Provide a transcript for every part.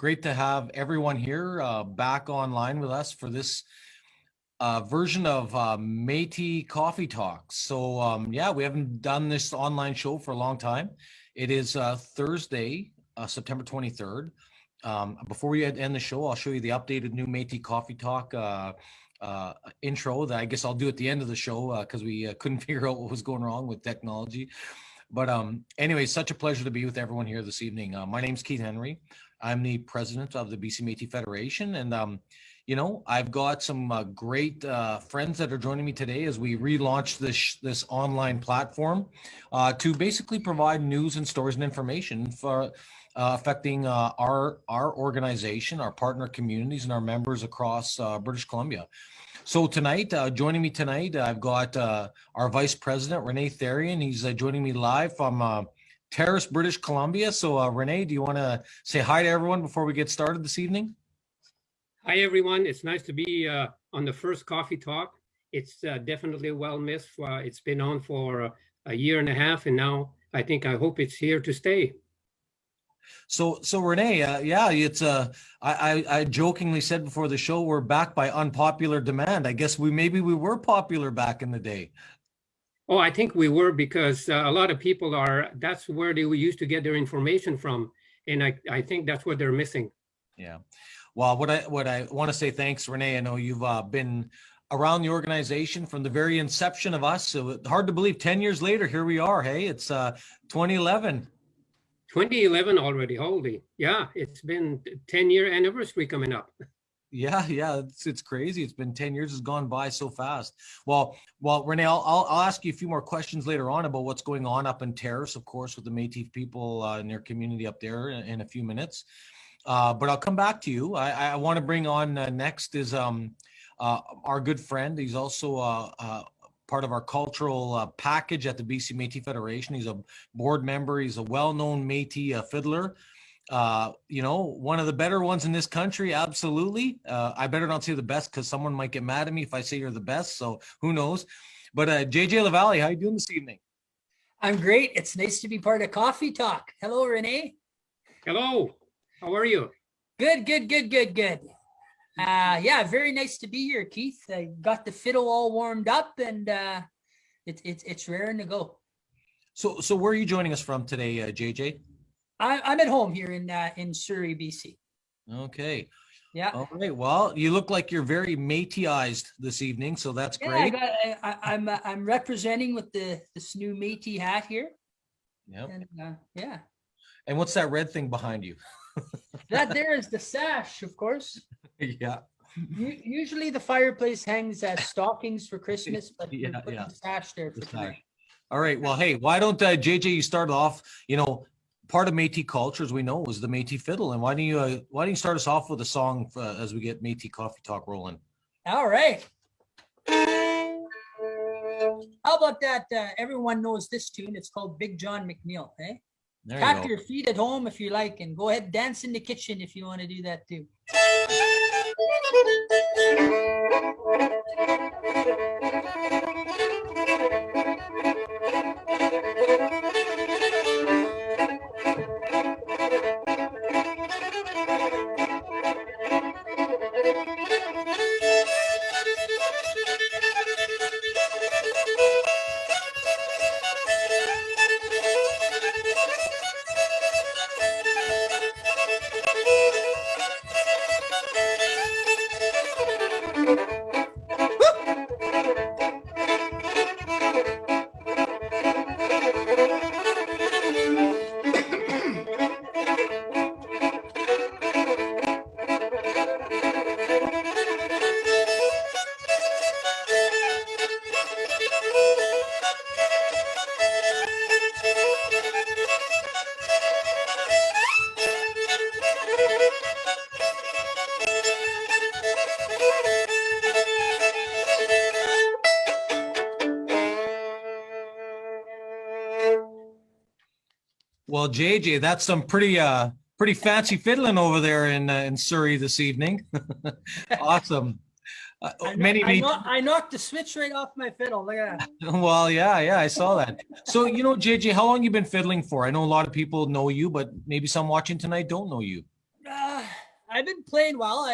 great to have everyone here back online with us for this version of Métis Coffee Talks. So yeah, we haven't done this online show for a long time. It is Thursday, September 23rd. Before we end the show, I'll show you the updated new Métis Coffee Talk intro that I guess I'll do at the end of the show because we couldn't figure out what was going wrong with technology. But anyway, such a pleasure to be with everyone here this evening. My name's Keith Henry. I'm the president of the BC Métis Federation. And, you know, I've got some great friends that are joining me today as we relaunch this online platform to basically provide news and stories and information for affecting our organization, our partner communities, and our members across British Columbia. So tonight, joining me tonight, I've got our Vice President, Renee Therian. He's joining me live from Terrace, British Columbia. So Renee, do you want to say hi to everyone before we get started this evening? Hi, everyone. It's nice to be on the first Coffee Talk. It's definitely well missed. It's been on for a year and a half, and now I hope it's here to stay. So Renee, yeah, it's I jokingly said before the show, we're back by unpopular demand. I guess maybe we were popular back in the day. Oh, I think we were, because a lot of people that's where they used to get their information from. And I think that's what they're missing. Yeah. Well, what I want to say, thanks, Renee. I know you've been around the organization from the very inception of us. So it's hard to believe 10 years later, here we are. Hey, it's 2011. 2011 already, holy. Yeah, it's been 10-year anniversary coming up. Yeah, it's crazy. It's been 10 years, has gone by so fast. Well, Renee, I'll ask you a few more questions later on about what's going on up in Terrace, of course, with the Métis people in their community up there in a few minutes. But I'll come back to you. I want to bring on next is our good friend. He's also part of our cultural package at the BC Métis Federation. He's a board member. He's a well-known Métis fiddler. You know, one of the better ones in this country. Absolutely. I better not say the best because someone might get mad at me if I say you're the best. So who knows? But JJ LaValle, how you doing this evening? I'm great. It's nice to be part of Coffee Talk. Hello, Renee. Hello. How are you? Good. Yeah, very nice to be here, Keith. I got the fiddle all warmed up, and it's raring to go. So where are you joining us from today, JJ? I'm at home here in Surrey, BC. Okay. Yeah. All right. Well, you look like you're very Métis-ized this evening, so that's great. I'm representing with this new Métis hat here. Yep. And yeah. And what's that red thing behind you? That there is the sash, of course. Yeah. Usually the fireplace hangs as stockings for Christmas, but yeah, we're putting the sash there for tonight. All right. Well, hey, why don't JJ, you start off, you know, part of Métis culture, as we know, was the Métis fiddle. And why don't you start us off with a song as we get Métis Coffee Talk rolling? All right. How about that? Everyone knows this tune. It's called Big John McNeil. Hey? Tap your feet at home if you like, and go ahead and dance in the kitchen if you want to do that too. Well, JJ, that's some pretty fancy fiddling over there in Surrey this evening. Awesome. I knocked the switch right off my fiddle. Look at that. Well, yeah, I saw that. So, you know, JJ, how long you been fiddling for? I know a lot of people know you, but maybe some watching tonight don't know you. I've been playing well.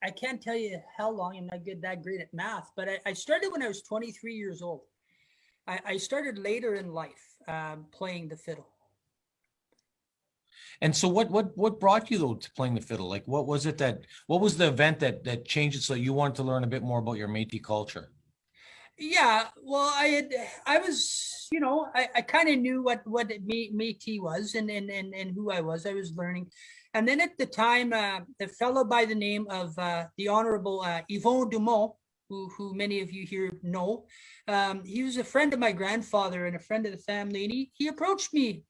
I can't tell you how long. I'm not that great at math, but I started when I was 23 years old. I started later in life playing the fiddle. And so what brought you though to playing the fiddle? Like what was the event that changed it so you wanted to learn a bit more about your Métis culture? Yeah, well, I was, I kind of knew what Métis was and who I was. I was learning. And then at the time, a fellow by the name of the Honorable Yvon Dumont, who many of you here know, he was a friend of my grandfather and a friend of the family. And he approached me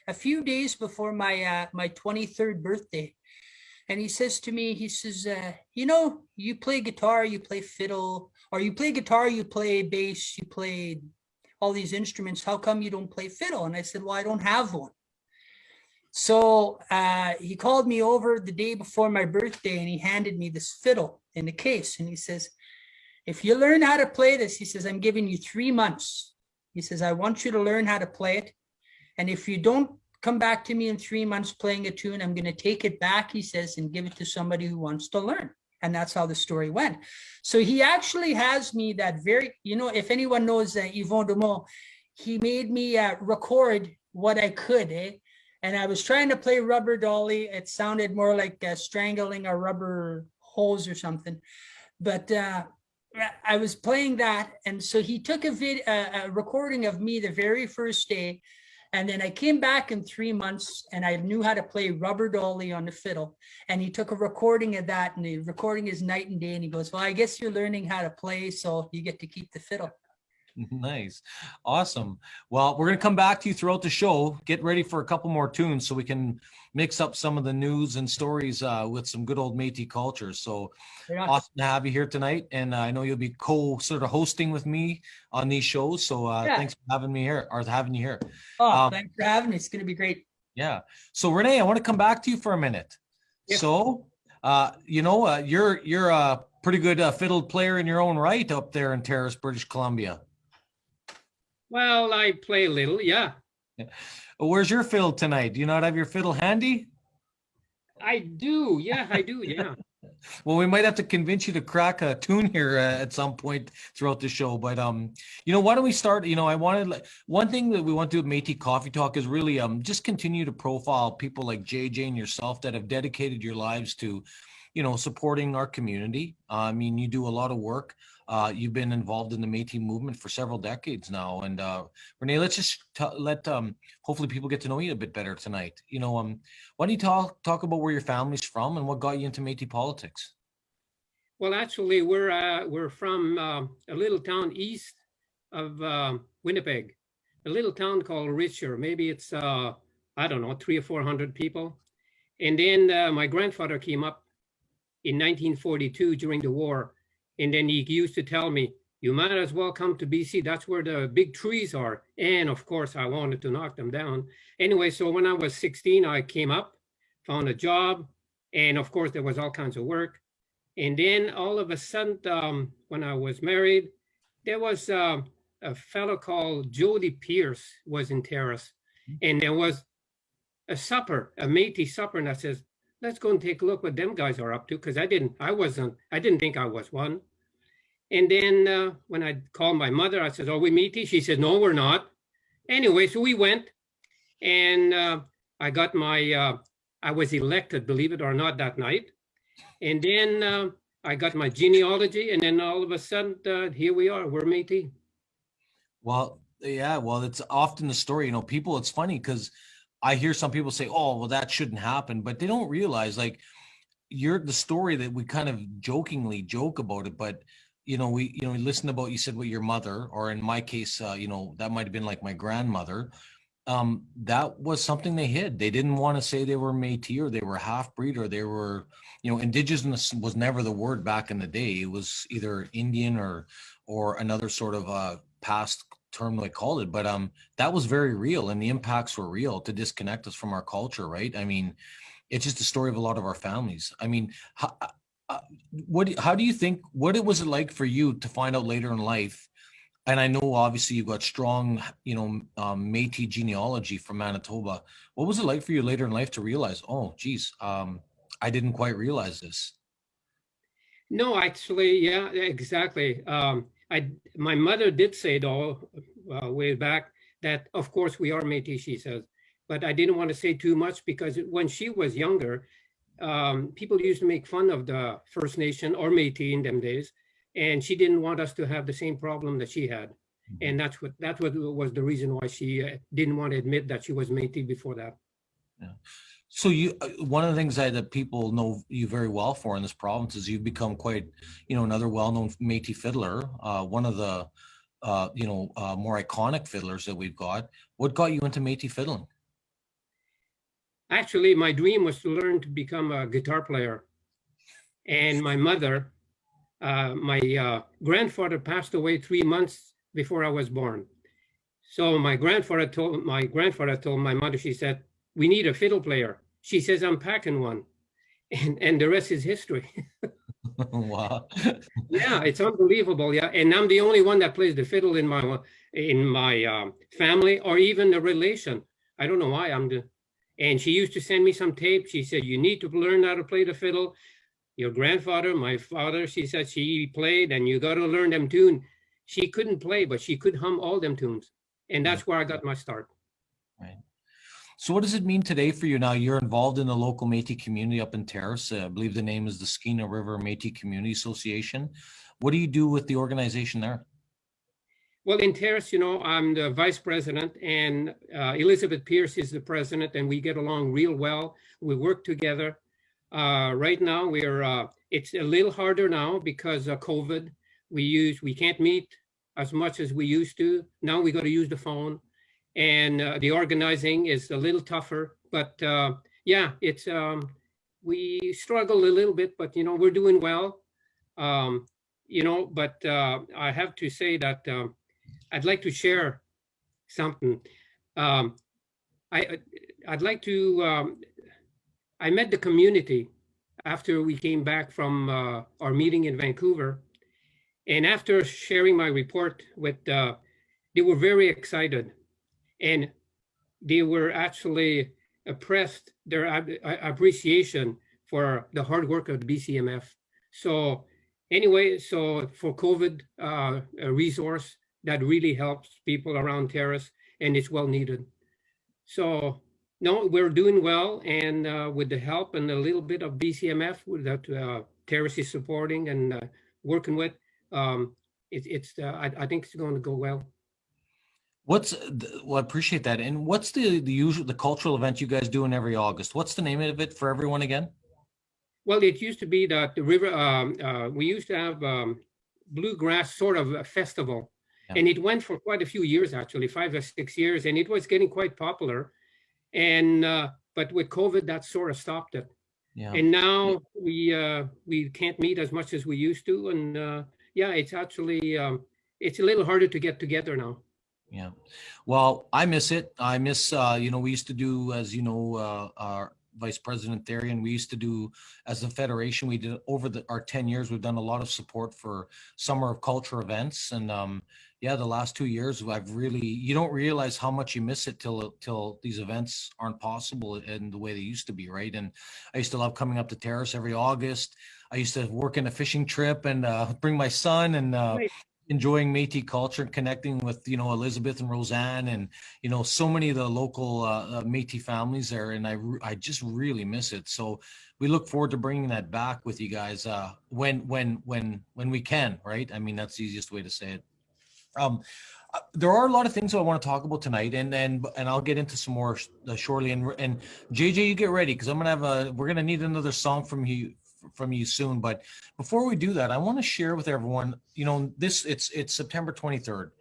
a few days before my 23rd birthday. And he says to me, he says, you play guitar, you play fiddle, or you play guitar, you play bass, you play all these instruments. How come you don't play fiddle? And I said, well, I don't have one. So he called me over the day before my birthday and he handed me this fiddle in the case. And he says, if you learn how to play this, he says, I'm giving you 3 months. He says, I want you to learn how to play it. And if you don't come back to me in 3 months playing a tune, I'm going to take it back, he says, and give it to somebody who wants to learn. And that's how the story went. So he actually has me that very, if anyone knows Yvon Dumont, he made me record what I could, And I was trying to play Rubber Dolly. It sounded more like strangling a rubber hose or something. But I was playing that. And so he took a recording of me the very first day. And then I came back in 3 months and I knew how to play Rubber Dolly on the fiddle. And he took a recording of that and the recording is night and day. And he goes, well, I guess you're learning how to play, so you get to keep the fiddle. Nice. Awesome. Well, we're going to come back to you throughout the show. Get ready for a couple more tunes so we can mix up some of the news and stories with some good old Métis culture. So awesome to have you here tonight. And I know you'll be sort of hosting with me on these shows. So thanks for having me here or having you here. Oh, thanks for having me. It's going to be great. Yeah. So Renee, I want to come back to you for a minute. Yeah. So, you're a pretty good fiddle player in your own right up there in Terrace, British Columbia. Well, I play a little, yeah. Where's your fiddle tonight? Do you not have your fiddle handy? I do, yeah, yeah. Well, we might have to convince you to crack a tune here at some point throughout the show. But, why don't we start? One thing that we want to do with Métis Coffee Talk is really just continue to profile people like JJ and yourself that have dedicated your lives to, supporting our community. I mean, you do a lot of work. You've been involved in the Métis movement for several decades now. And Renee, let's just let hopefully people get to know you a bit better tonight. Why don't you talk about where your family's from and what got you into Métis politics? Well, actually, we're from a little town east of Winnipeg, a little town called Richer. Maybe it's 300 or 400 people. And then my grandfather came up in 1942 during the war. And then he used to tell me, you might as well come to BC. That's where the big trees are. And of course, I wanted to knock them down. Anyway, so when I was 16, I came up, found a job. And of course, there was all kinds of work. And then all of a sudden, when I was married, there was a fellow called Jody Pierce was in Terrace. And there was a Métis supper. And I says, let's go and take a look what them guys are up to. Because I didn't think I was one. And then when I called my mother, I said, are we Métis? She said, no, we're not. Anyway, so we went and I got I was elected, believe it or not, that night. And then I got my genealogy and then all of a sudden, here we are, we're Métis. Well, yeah, it's often the story, people, it's funny because I hear some people say, oh, well, that shouldn't happen, but they don't realize you're the story that we kind of jokingly joke about it. But, we listen about, you said, what your mother, or in my case, that might've been like my grandmother. That was something they hid. They didn't want to say they were Métis or they were half breed or they were, indigenous was never the word back in the day. It was either Indian or another sort of past term they called it, but that was very real and the impacts were real to disconnect us from our culture, right? I mean, it's just the story of a lot of our families. I mean, how do you think, what was it like for you to find out later in life? And I know obviously you've got strong, Métis genealogy from Manitoba. What was it like for you later in life to realize, oh, geez, I I didn't quite realize this. No, actually, yeah, exactly. My mother did say though, way back, that of course we are Métis, she says, but I didn't want to say too much because when she was younger, people used to make fun of the First Nation or Métis in them days, and she didn't want us to have the same problem that she had, and that's what was the reason why she didn't want to admit that she was Métis before that. Yeah. So one of the things that people know you very well for in this province is you've become quite, another well-known Métis fiddler, one of the, more iconic fiddlers that we've got. What got you into Métis fiddling? Actually, my dream was to learn to become a guitar player. And my mother, my grandfather passed away 3 months before I was born. So my grandfather told my mother, she said, "We need a fiddle player." She says, "I'm packing one." And the rest is history. Wow. Yeah, it's unbelievable. Yeah, and I'm the only one that plays the fiddle in my family or even the relation. I don't know why and she used to send me some tape. She said, "You need to learn how to play the fiddle. Your grandfather, my father," she said, "she played and you got to learn them tunes." She couldn't play, but she could hum all them tunes. And that's where I got my start. Right. So what does it mean today for you now? You're involved in the local Métis community up in Terrace. I believe the name is the Skeena River Métis Community Association. What do you do with the organization there? Well, in Terrace, I'm the vice president and Elizabeth Pierce is the president, and we get along real well. We work together. Right now, it's a little harder now because of COVID. We can't meet as much as we used to. Now we got to use the phone, and the organizing is a little tougher. But yeah, we struggle a little bit, but we're doing well. But I have to say that I'd like to share something. I'd like to. I met the community after we came back from our meeting in Vancouver, and after sharing my report with, they were very excited, and they were actually expressed their appreciation for the hard work of the BCMF. So anyway, for COVID, a resource that really helps people around Terrace, and it's well needed. So no, we're doing well, and with the help and a little bit of BCMF that Terrace is supporting and working with, I think it's going to go well. Well, I appreciate that. And what's the cultural event you guys do in every August? What's the name of it for everyone again? Well, it used to be that the river. We used to have bluegrass sort of a festival, and it went for quite a few years, actually 5 or 6 years, and it was getting quite popular. And but with COVID, that sort of stopped it. Yeah. And now we can't meet as much as we used to, and it's actually it's a little harder to get together now. Yeah, well, I miss it. I miss we used to do, as our Vice President Therian, we used to do, as a federation, we did over our 10 years, we've done a lot of support for summer of culture events. And the last 2 years, you don't realize how much you miss it till these events aren't possible in the way they used to be, right? And I used to love coming up to Terrace every August. I used to work in a fishing trip and bring my son and right. Enjoying Métis culture and connecting with, Elizabeth and Roseanne and, so many of the local Métis families there. And I just really miss it. So we look forward to bringing that back with you guys when we can, right? I mean, that's the easiest way to say it. There are a lot of things I want to talk about tonight, and I'll get into some more shortly. And JJ, you get ready, because we're gonna need another song from you soon. But before we do that, I want to share with everyone, it's September 23rd.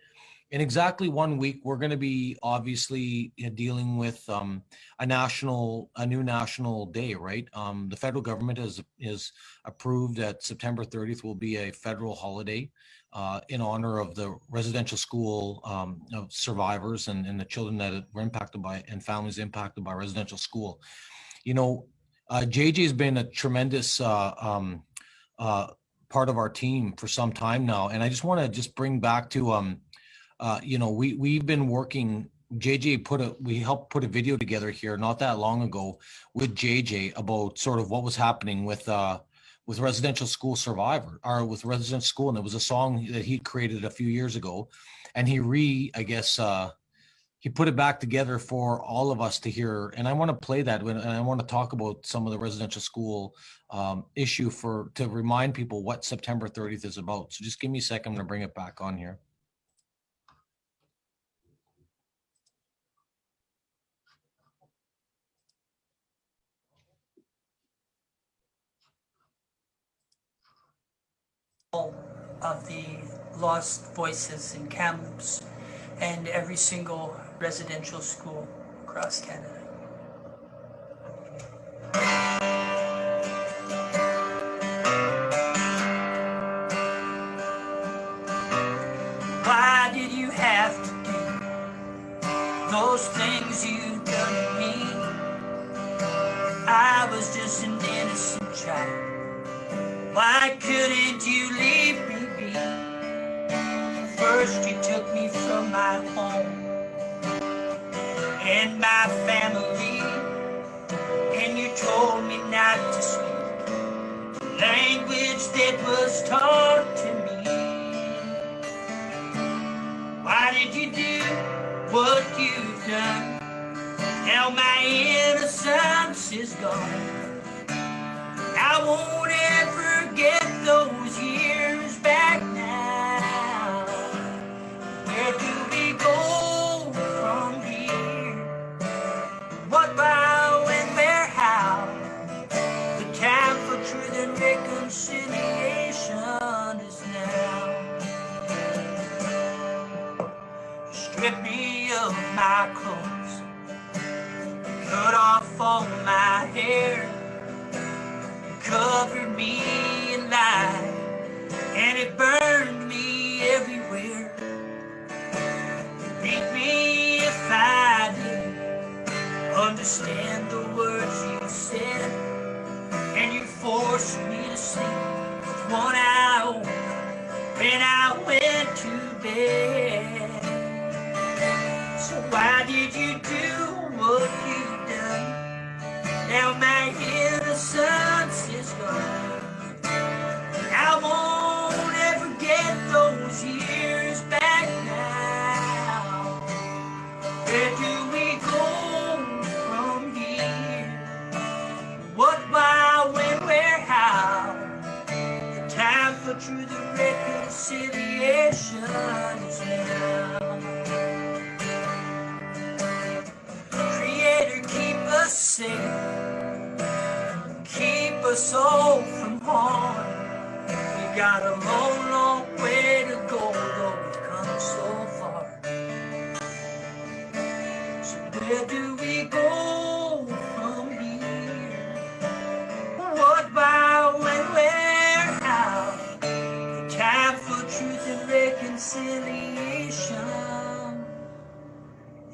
In exactly 1 week, we're going to be obviously dealing with a new national day, right? The federal government has approved that September 30th will be a federal holiday in honor of the residential school survivors and the children that were impacted by, and families impacted by residential school. JJ has been a tremendous part of our team for some time now. And I just want to bring back to, we've been working JJ we helped put a video together here not that long ago with JJ about sort of what was happening with residential school survivor or with residential school. And it was a song that he created a few years ago, and he put it back together for all of us to hear. And I want to play that and I want to talk about some of the residential school issue to remind people what September 30th is about. So just give me a second. I'm going to bring it back on here. Of the lost voices in Kamloops and every single residential school across Canada. Why did you have to do those things you done to me? I was just an innocent child. Why couldn't you leave me be? First you took me from my home and my family, and you told me not to speak the language that was taught to me. Why did you do what you've done? Now my innocence is gone. I won't ever get those years back now. Where do we go from here? What, why, when, where, how? The time for truth and reconciliation is now. Strip me of my clothes, cut off all my hair, covered me in light, and it burned me everywhere. You beat me if I didn't understand the words you said, and you forced me to sleep with one eye open when I went to bed. So why did you do what you've done? Now my innocence is gone. I won't ever get those years back now. Where do we go from here? What, why, when, where, how? The time for truth and reconciliation is now. Creator, keep us safe. Keep us all from harm. We got a long, long way to go, though we've come so far. So where do we go from here? What, why, when, where, how? The time for truth and reconciliation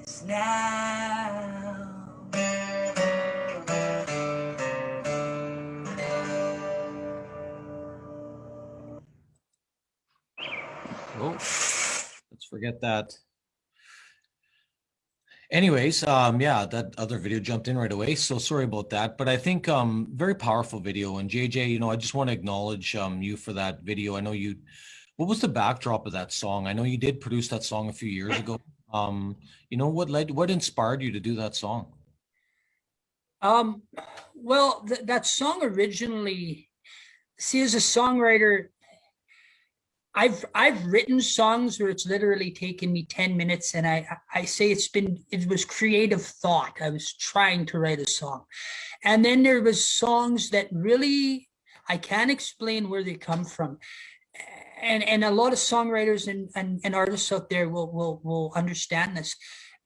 is now. Oh, let's forget that. Anyways, yeah, that other video jumped in right away. So sorry about that, but I think very powerful video. And JJ, I just want to acknowledge you for that video. I know what was the backdrop of that song? I know you did produce that song a few years ago. What inspired you to do that song? Well, that song originally, see, as a songwriter, I've written songs where it's literally taken me 10 minutes, and I say it was creative thought. I was trying to write a song. And then there was songs that really, I can't explain where they come from. And a lot of songwriters and artists out there will understand this.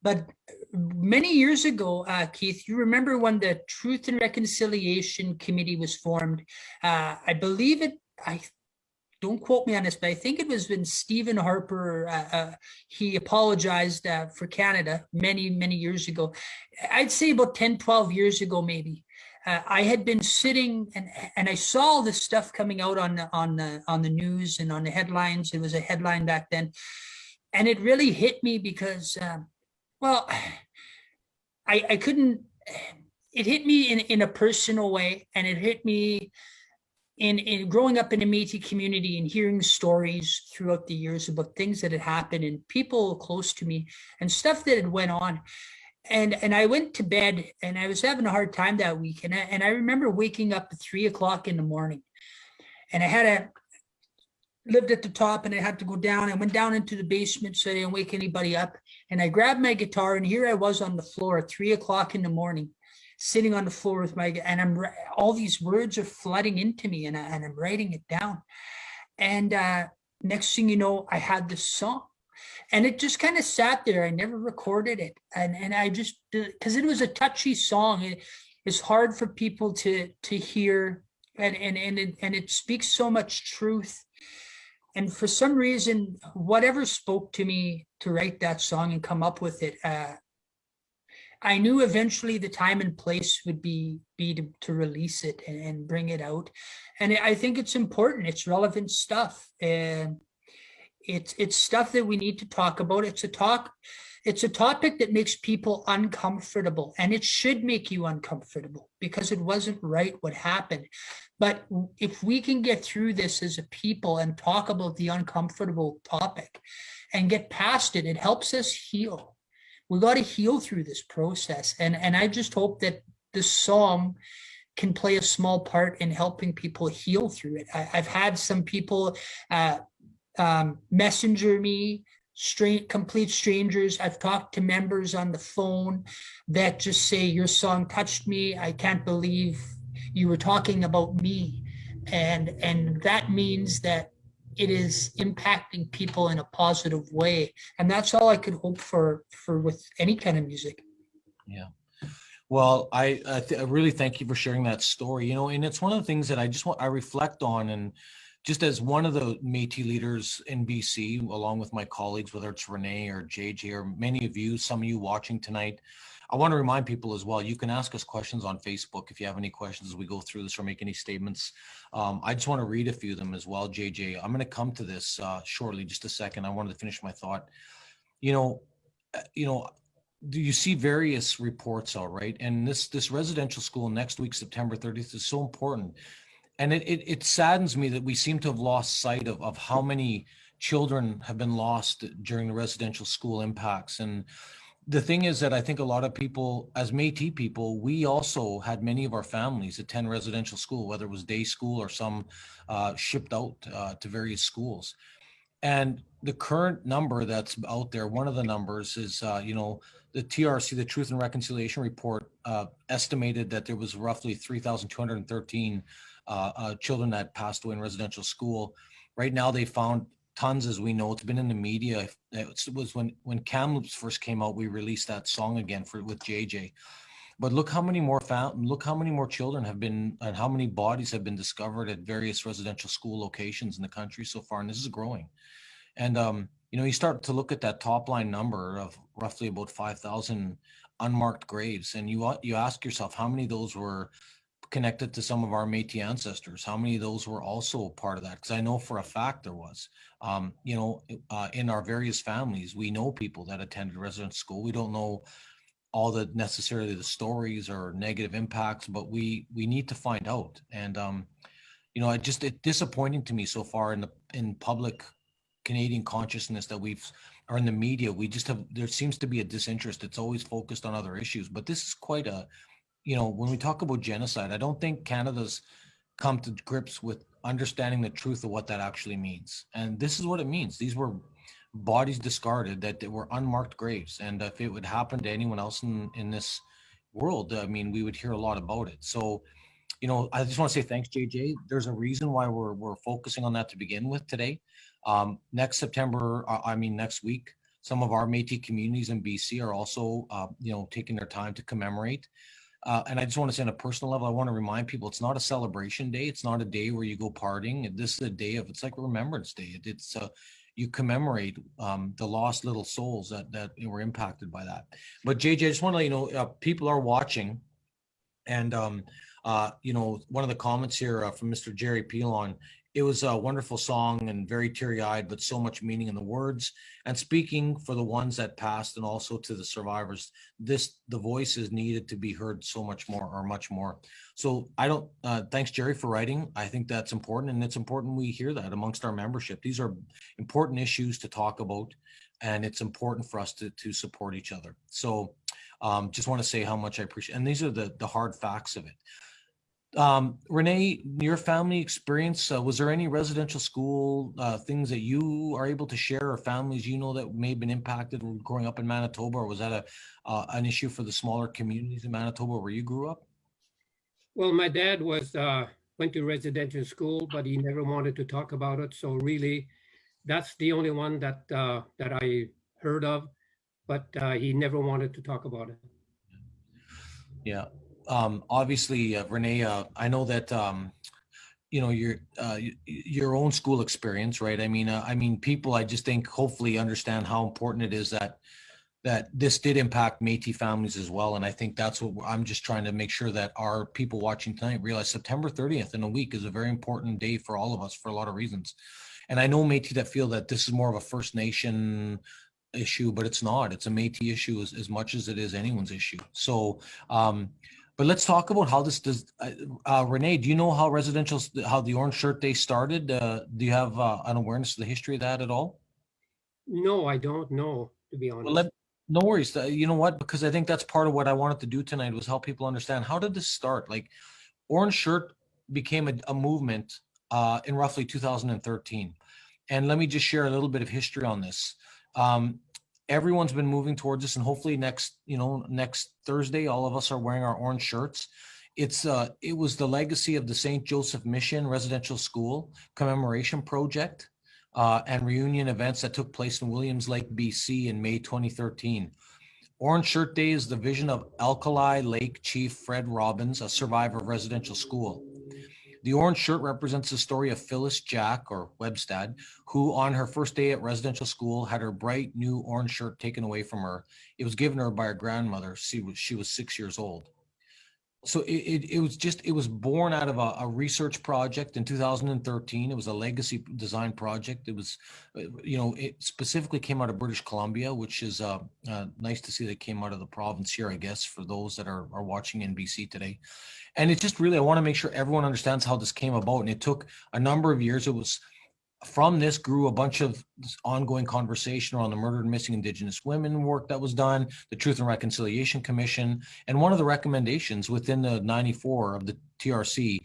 But many years ago, Keith, you remember when the Truth and Reconciliation Committee was formed? I believe don't quote me on this, but I think it was when Stephen Harper, he apologized for Canada many, many years ago. I'd say about 10, 12 years ago, maybe. I had been sitting and I saw all this stuff coming out on the news and on the headlines. It was a headline back then. And it really hit me because Well, I couldn't, it hit me in a personal way, and it hit me in growing up in a Métis community and hearing stories throughout the years about things that had happened and people close to me and stuff that had went on. And I went to bed and I was having a hard time that week. And I remember waking up at 3 o'clock in the morning, and I had a lived at the top and I had to go down. I went down into the basement so I didn't wake anybody up. And I grabbed my guitar, and here I was on the floor at 3 o'clock in the morning, sitting on the floor with my, and all these words are flooding into me, and I'm writing it down. And next thing you know, I had this song, and it just kind of sat there. I never recorded it. And I just, because it was a touchy song, it's hard for people to hear, and it speaks so much truth. And for some reason, whatever spoke to me to write that song and come up with it, I knew eventually the time and place would be to release it and bring it out. And I think it's important. It's relevant stuff, and it's stuff that we need to talk about. It's a topic that makes people uncomfortable, and it should make you uncomfortable because it wasn't right what happened. But if we can get through this as a people and talk about the uncomfortable topic and get past it, it helps us heal. We got to heal through this process. And I just hope that this song can play a small part in helping people heal through it. I've had some people messenger me, complete strangers. I've talked to members on the phone that just say, your song touched me. I can't believe you were talking about me. And that means that it is impacting people in a positive way. And that's all I could hope for with any kind of music. Yeah. Well, I really thank you for sharing that story, and it's one of the things that I reflect on. And just as one of the Métis leaders in BC, along with my colleagues, whether it's Renee or JJ or many of you, some of you watching tonight, I want to remind people as well, you can ask us questions on Facebook if you have any questions as we go through this or make any statements. I just want to read a few of them as well, JJ. I'm going to come to this shortly, just a second. I wanted to finish my thought. Do you see various reports out, right? And this residential school next week, September 30th, is so important. And it saddens me that we seem to have lost sight of how many children have been lost during the residential school impacts. And the thing is that I think a lot of people, as Métis people, we also had many of our families attend residential school, whether it was day school or some shipped out to various schools. And the current number that's out there, one of the numbers is, the TRC, the Truth and Reconciliation Report, estimated that there was roughly 3,213 children that passed away in residential school. Right now, they found tons, as we know. It's been in the media. It was when Kamloops first came out, we released that song again with JJ. But look how many more children have been, and how many bodies have been discovered at various residential school locations in the country so far, and this is growing. And you start to look at that top line number of roughly about 5,000 unmarked graves, and you ask yourself, how many of those were connected to some of our Métis ancestors? How many of those were also part of that? Because I know for a fact there was. In our various families, we know people that attended residential school. We don't know all necessarily the stories or negative impacts, but we need to find out. And it's disappointing to me so far in public Canadian consciousness that or in the media, there seems to be a disinterest. It's always focused on other issues, but this is quite when we talk about genocide, I don't think Canada's come to grips with understanding the truth of what that actually means. And this is what it means. These were bodies discarded, that they were unmarked graves. And if it would happen to anyone else in this world, I mean, we would hear a lot about it. So, I just want to say thanks, JJ. There's a reason why we're focusing on that to begin with today. Next week, some of our Métis communities in BC are also, taking their time to commemorate. And I just want to say on a personal level, I want to remind people, it's not a celebration day. It's not a day where you go partying. This is a day it's like Remembrance Day. It's you commemorate the lost little souls that were impacted by that. But JJ, I just want to let you know, people are watching. And, one of the comments here from Mr. Jerry Pilon, it was a wonderful song and very teary-eyed, but so much meaning in the words. And speaking for the ones that passed and also to the survivors, the voice is needed to be heard so much more, or much more. So I don't, thanks Jerry for writing. I think that's important, and it's important we hear that amongst our membership. These are important issues to talk about, and it's important for us to support each other. So just want to say how much I appreciate, and these are the hard facts of it. Renee, your family experience, was there any residential school things that you are able to share, or families you know that may have been impacted growing up in Manitoba, or was that an issue for the smaller communities in Manitoba where you grew up? Well, my dad went to residential school, but he never wanted to talk about it. So really, that's the only one that I heard of, but he never wanted to talk about it. Yeah. Obviously, Renee, I know that your own school experience, right? I mean, people, I just think hopefully understand how important it is that this did impact Métis families as well. And I think that's what I'm just trying to make sure that our people watching tonight realize September 30th in a week is a very important day for all of us for a lot of reasons. And I know Métis that feel that this is more of a First Nation issue, but it's not. It's a Métis issue as much as it is anyone's issue. So, but let's talk about how this does. Renee, do you know how the Orange Shirt Day started? Do you have an awareness of the history of that at all? No, I don't know, to be honest. Well, no worries. You know what? Because I think that's part of what I wanted to do tonight was help people understand, how did this start? Like, Orange Shirt became a movement in roughly 2013. And let me just share a little bit of history on this. Everyone's been moving towards this, and hopefully next Thursday, all of us are wearing our orange shirts. It was the legacy of the St. Joseph Mission Residential School commemoration project and reunion events that took place in Williams Lake, BC in May 2013. Orange Shirt Day is the vision of Alkali Lake Chief Fred Robbins, a survivor of residential school. The orange shirt represents the story of Phyllis Jack, or Webstad, who on her first day at residential school had her bright new orange shirt taken away from her. It was given her by her grandmother. She was 6 years old. So it was born out of a research project in 2013. It was a legacy design project. It was, it specifically came out of British Columbia, which is nice to see that it came out of the province here, I guess, for those that are watching in BC today. And it's just really, I want to make sure everyone understands how this came about. And it took a number of years. It was from this grew a bunch of ongoing conversation around the murdered and missing Indigenous women work that was done, the Truth and Reconciliation Commission. And one of the recommendations within the 94 of the TRC,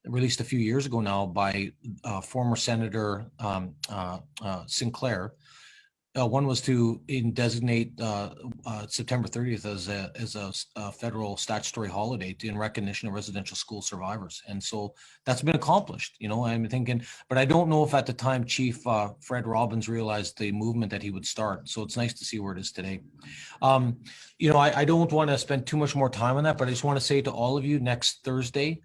released a few years ago now by former Senator Sinclair, one was to designate September 30th as a federal statutory holiday in recognition of residential school survivors. And so that's been accomplished, I'm thinking, but I don't know if at the time Chief Fred Robbins realized the movement that he would start. So it's nice to see where it is today. I don't want to spend too much more time on that, but I just want to say to all of you, next Thursday,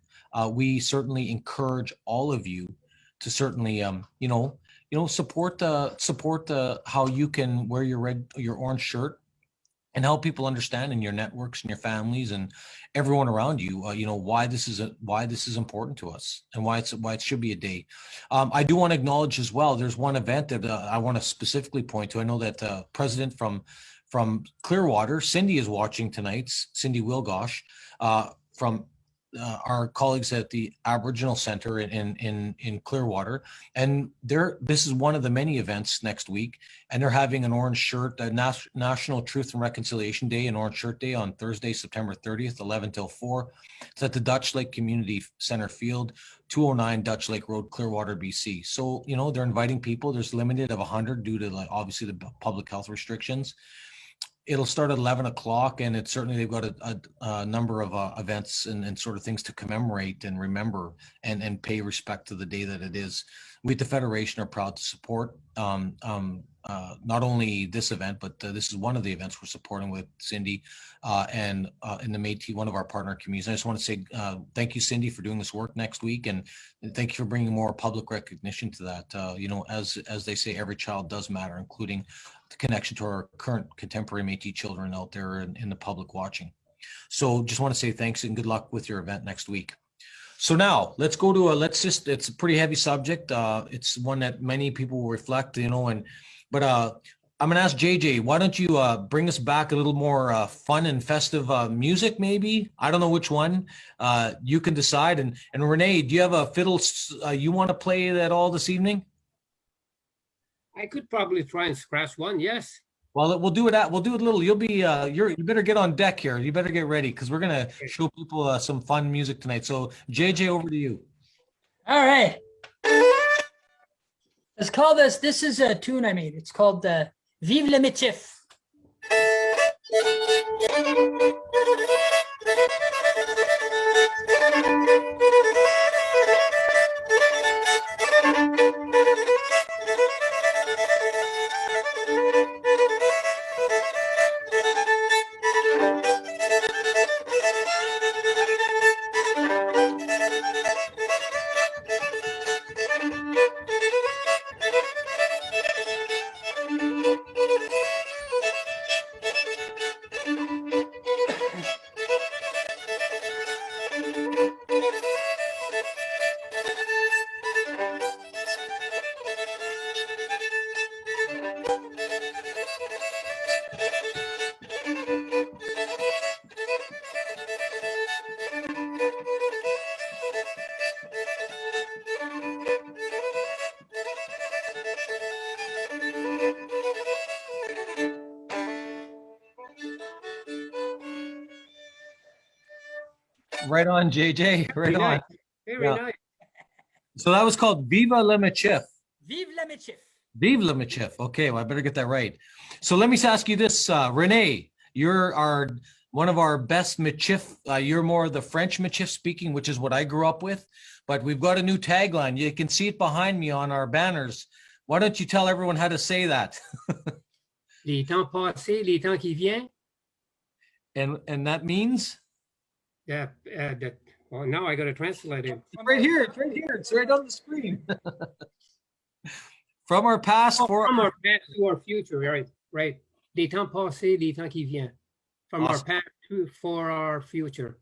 we certainly encourage all of you to certainly, support how you can wear your orange shirt and help people understand in your networks and your families and everyone around you, why this is important to us and why it should be a day. I do want to acknowledge as well, there's one event that I want to specifically point to. I know that President from Clearwater, Cindy, is watching tonight, Cindy Wilgosh, from our colleagues at the Aboriginal Center in Clearwater, and this is one of the many events next week, and they're having an orange shirt, National Truth and Reconciliation Day, and Orange Shirt Day on Thursday, September 30th, 11 till 4. It's at the Dutch Lake Community Center Field, 209 Dutch Lake Road, Clearwater, BC. So they're inviting people. There's limited of 100 due to obviously the public health restrictions. It'll start at 11 o'clock, and it's certainly, they've got a number of events and sort of things to commemorate and remember and pay respect to the day that it is. We at the Federation are proud to support not only this event, but this is one of the events we're supporting with Cindy and in the Métis, one of our partner communities. I just want to say thank you, Cindy, for doing this work next week, and thank you for bringing more public recognition to that. As they say, every child does matter, including the connection to our current contemporary Métis children out there in the public watching. So just want to say thanks and good luck with your event next week. So now let's go to it's a pretty heavy subject. It's one that many people will reflect, but I'm gonna ask JJ, why don't you bring us back a little more fun and festive music, maybe? I don't know which one. You can decide. And Renee, do you have a fiddle you want to play at all this evening? I could probably try and scratch one. Yes. Well, we'll do it a little. You'll be you better get on deck here. You better get ready because we're gonna show people some fun music tonight. So JJ, over to you. All right. Let's call this. This is a tune I made. It's called Vive le Métif. Right on, JJ. Right Very on. nice. Very Yeah. nice. So that was called Viva le Métif. Vive le Métif. Vive le Métif. Okay, well, I better get that right. So let me ask you this, Renee. You're one of our best Métif. You're more the French Métif speaking, which is what I grew up with. But we've got a new tagline. You can see it behind me on our banners. Why don't you tell everyone how to say that? Les temps passés, les temps qui viennent. And that means? Yeah. Well, now I got to translate it. It's right here. It's right here. It's right on the screen. From our past From our past to our future, right? Right. Les temps passés, les temps qui viennent. From Awesome. our past to for our future.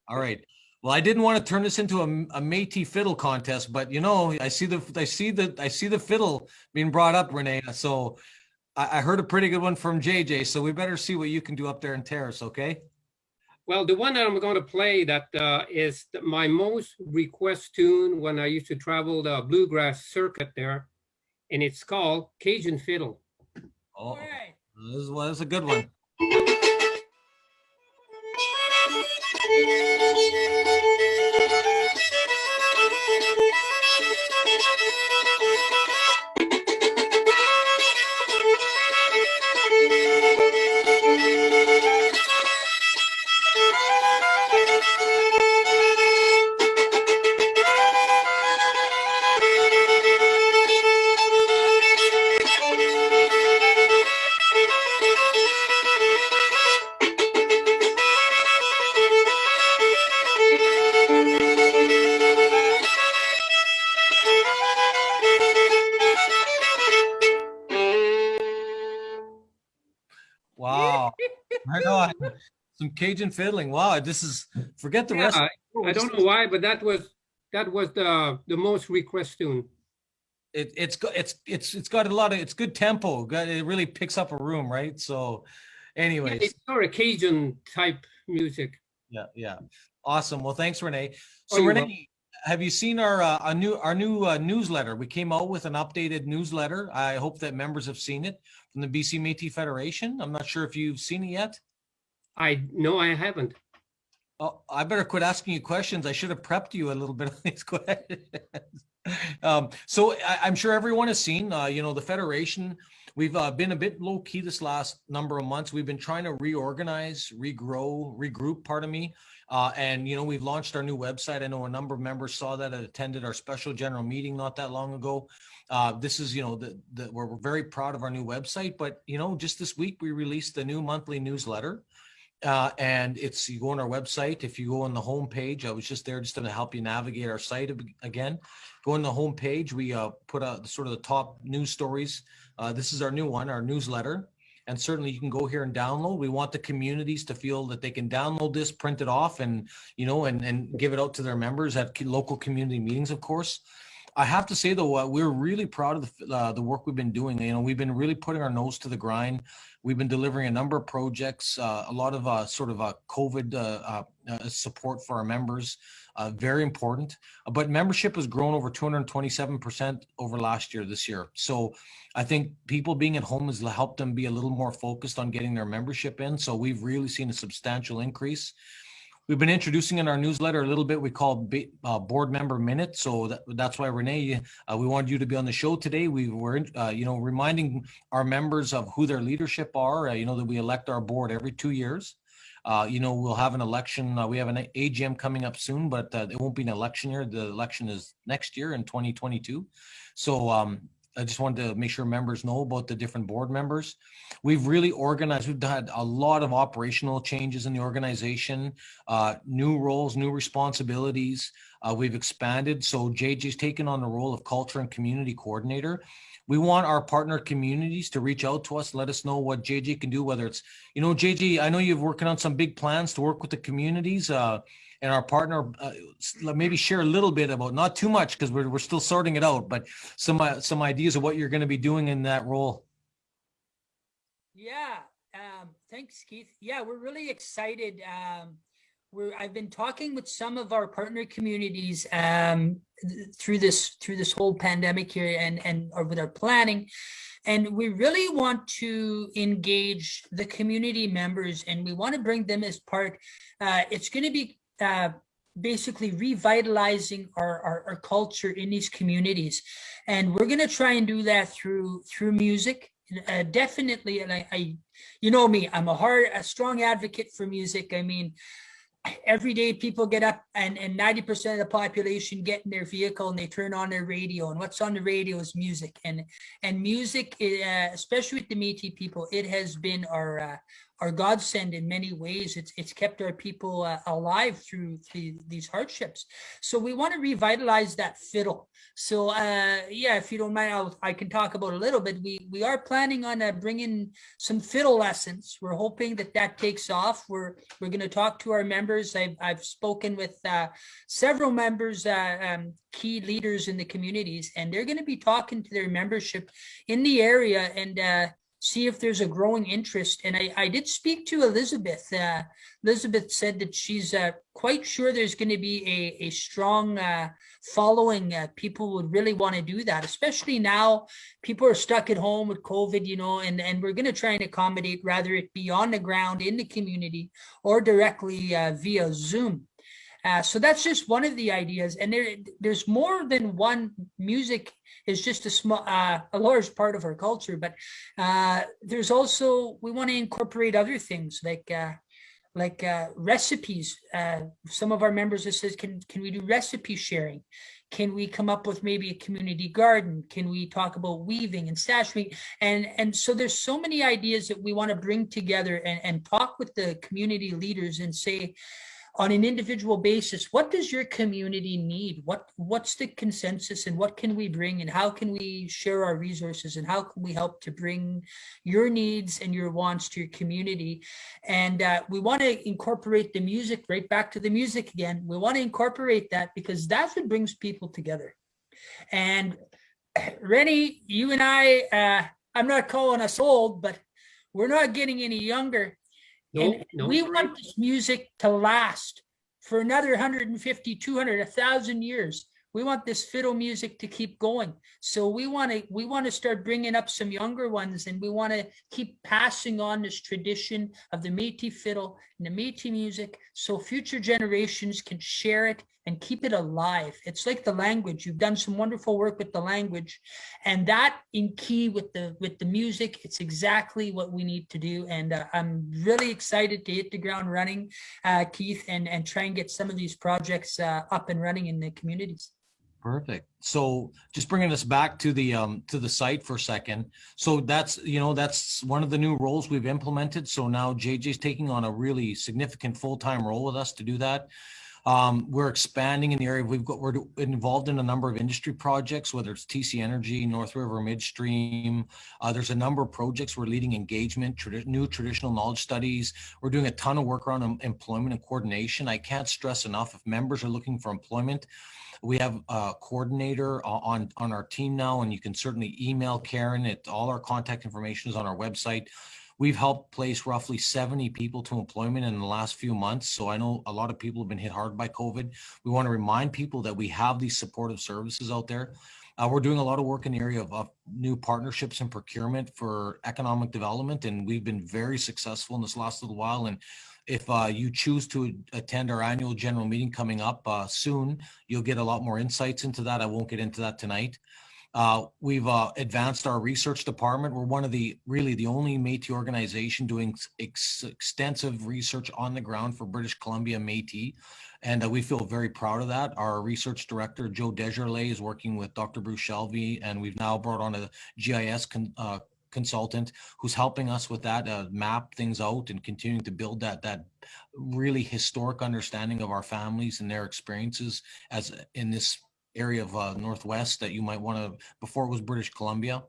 All right. Well, I didn't want to turn this into a Métis fiddle contest, but I see the fiddle being brought up, Renee. So I heard a pretty good one from JJ. So we better see what you can do up there in Terrace, okay? Well, the one that I'm going to play that is my most request tune when I used to travel the bluegrass circuit there, and it's called Cajun Fiddle. Oh, All right. this is a good one. Wow. Right on. Some Cajun fiddling. Wow, forget the rest. I don't know why, but that was the most request tune. It's got a lot of, it's good tempo. It really picks up a room, right? So anyways. It's sort of Cajun type music. Yeah. Awesome. Well, thanks, Renee. So you're Renee, have you seen our new newsletter? We came out with an updated newsletter. I hope that members have seen it from the BC Métis Federation. I'm not sure if you've seen it yet. No, I haven't. Oh, I better quit asking you questions. I should have prepped you a little bit on these questions. So I'm sure everyone has seen, the Federation. We've been a bit low key this last number of months. We've been trying to reorganize, regroup, pardon me. And we've launched our new website. I know a number of members saw that and attended our special general meeting not that long ago. This is, we're very proud of our new website, but just this week we released the new monthly newsletter. And you go on our website. If you go on the home page, I was just there just to help you navigate our site again. Go on the home page. We put out sort of the top news stories. This is our new one, our newsletter. and certainly you can go here and download. We want the communities to feel that they can download this, print it off, and and give it out to their members at local community meetings, of course. I have to say though, we're really proud of the work we've been doing. We've been really putting our nose to the grind. We've been delivering a number of projects, a lot of COVID support for our members, very important. But membership has grown over 227% over last year, this year. So I think people being at home has helped them be a little more focused on getting their membership in. So we've really seen a substantial increase. We've been introducing in our newsletter a little bit we call board member minute. So that's why, Renee, we wanted you to be on the show today. We were, reminding our members of who their leadership are, that we elect our board every 2 years. We'll have an election. We have an AGM coming up soon, but it won't be an election year. The election is next year in 2022. So I just wanted to make sure members know about the different board members. We've really organized. We've had a lot of operational changes in the organization, new roles, new responsibilities. We've expanded. So JJ's taken on the role of culture and community coordinator. We want our partner communities to reach out to us, let us know what JJ can do, whether it's, JJ, I know you're working on some big plans to work with the communities. And our partner, maybe share a little bit about, not too much because we're still sorting it out, but some ideas of what you're going to be doing in that role. Yeah, thanks, Keith. Yeah, we're really excited. I've been talking with some of our partner communities through this whole pandemic here and with our planning. And we really want to engage the community members, and we want to bring them as part. It's going to be basically revitalizing our culture in these communities, and we're going to try and do that through music, definitely. And I me, I'm a strong advocate for music. I mean, every day people get up and 90% of the population get in their vehicle and they turn on their radio, and what's on the radio is music, and music, especially with the Métis people, it has been our godsend in many ways. It's kept our people alive through these hardships. So we want to revitalize that fiddle. So if you don't mind, I can talk about a little bit. We are planning on bringing some fiddle lessons. We're hoping that takes off. We're going to talk to our members. I've spoken with several members, key leaders in the communities, and they're going to be talking to their membership in the area and see if there's a growing interest. And I did speak to Elizabeth. Elizabeth said that she's quite sure there's going to be a strong following. People would really want to do that, especially now people are stuck at home with COVID, and we're going to try and accommodate, rather it be on the ground in the community or directly via Zoom. So that's just one of the ideas, and there's more than one. Music is just a large part of our culture, but there's also, we want to incorporate other things like recipes. Some of our members have said, can we do recipe sharing? Can we come up with maybe a community garden? Can we talk about weaving and sashing? And so there's so many ideas that we want to bring together and talk with the community leaders and say, on an individual basis, what does your community need? What's the consensus, and what can we bring, and how can we share our resources, and how can we help to bring your needs and your wants to your community? And we want to incorporate the music, right back to the music again. We want to incorporate that because that's what brings people together. And Rennie, you and I'm not calling us old, but we're not getting any younger. No, we want this music to last for another 150, 200, 1,000 years. We want this fiddle music to keep going. So we want to start bringing up some younger ones, and we want to keep passing on this tradition of the Métis fiddle and the Métis music, so future generations can share it and keep it alive. It's like the language. You've done some wonderful work with the language, and that in key with the music, it's exactly what we need to do. And I'm really excited to hit the ground running, Keith, and try and get some of these projects up and running in the communities. Perfect. So just bringing us back to the site for a second. So that's one of the new roles we've implemented. So now JJ's taking on a really significant full-time role with us to do that. We're expanding in the area. We're involved in a number of industry projects, whether it's TC Energy, North River Midstream. There's a number of projects. We're leading engagement, new traditional knowledge studies. We're doing a ton of work around employment and coordination. I can't stress enough, if members are looking for employment, we have a coordinator on our team now, and you can certainly email Karen. All our contact information is on our website. We've helped place roughly 70 people to employment in the last few months. So I know a lot of people have been hit hard by COVID. We want to remind people that we have these supportive services out there. We're doing a lot of work in the area of new partnerships and procurement for economic development, and we've been very successful in this last little while. And if you choose to attend our annual general meeting coming up soon, you'll get a lot more insights into that. I won't get into that tonight. We've advanced our research department. We're one of the only Métis organization doing extensive research on the ground for British Columbia Métis. And we feel very proud of that. Our research director, Joe Desjardins, is working with Dr. Bruce Shelby, and we've now brought on a GIS consultant who's helping us with that, map things out and continuing to build that really historic understanding of our families and their experiences as in this area of Northwest that you might want to, before it was British Columbia.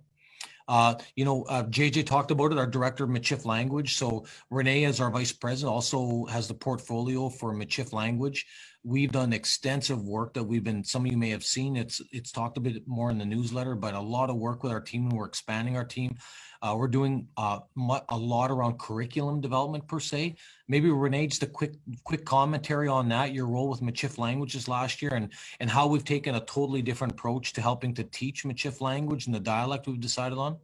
JJ talked about it, our director of Michif language. So Renee, as our vice president, also has the portfolio for Michif language. We've done extensive work that some of you may have seen. It's talked a bit more in the newsletter, but a lot of work with our team, and we're expanding our team. We're doing a lot around curriculum development per se. Maybe Renee, just a quick commentary on that, your role with Michif languages last year, and how we've taken a totally different approach to helping to teach Michif language and the dialect we've decided on.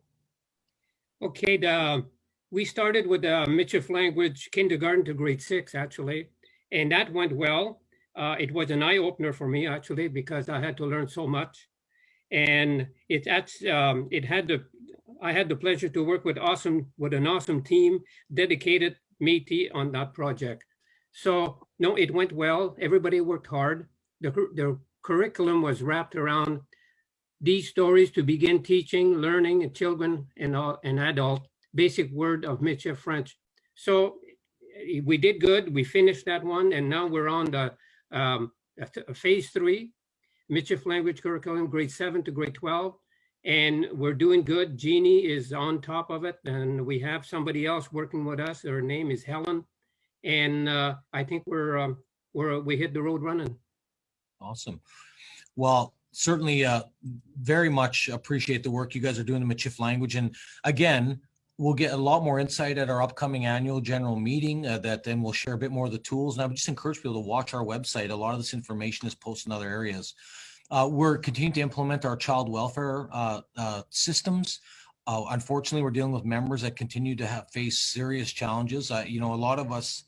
Okay, we started with Michif language kindergarten to grade 6, actually, and that went well. It was an eye-opener for me, actually, because I had to learn so much. And I had the pleasure to work with an awesome team, dedicated Métis on that project. So no, it went well. Everybody worked hard. The curriculum was wrapped around these stories to begin teaching, learning, and children and adult basic word of Michif French. So we did good. We finished that one, and now we're on the phase 3, Michif language curriculum, grade 7 to grade 12. And we're doing good. Jeannie is on top of it, and we have somebody else working with us. Her name is Helen, and I think we hit the road running. Awesome. Well, certainly very much appreciate the work you guys are doing in Michif language. And again, we'll get a lot more insight at our upcoming annual general meeting that then we'll share a bit more of the tools. And I would just encourage people to watch our website. A lot of this information is posted in other areas. We're continuing to implement our child welfare systems. Unfortunately, we're dealing with members that continue to face serious challenges. A lot of us,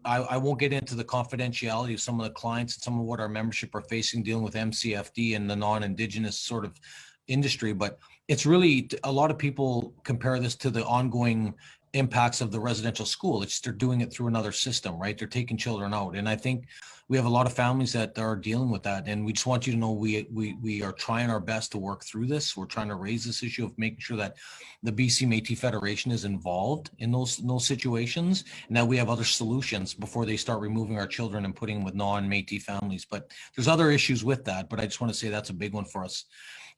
I won't get into the confidentiality of some of the clients and some of what our membership are facing dealing with MCFD and the non-Indigenous sort of industry, but it's really, a lot of people compare this to the ongoing impacts of the residential school. They're doing it through another system, right? They're taking children out. And I think we have a lot of families that are dealing with that. And we just want you to know we are trying our best to work through this. We're trying to raise this issue of making sure that the BC Métis Federation is involved in those situations, and that we have other solutions before they start removing our children and putting them with non-Métis families. But there's other issues with that, but I just want to say that's a big one for us.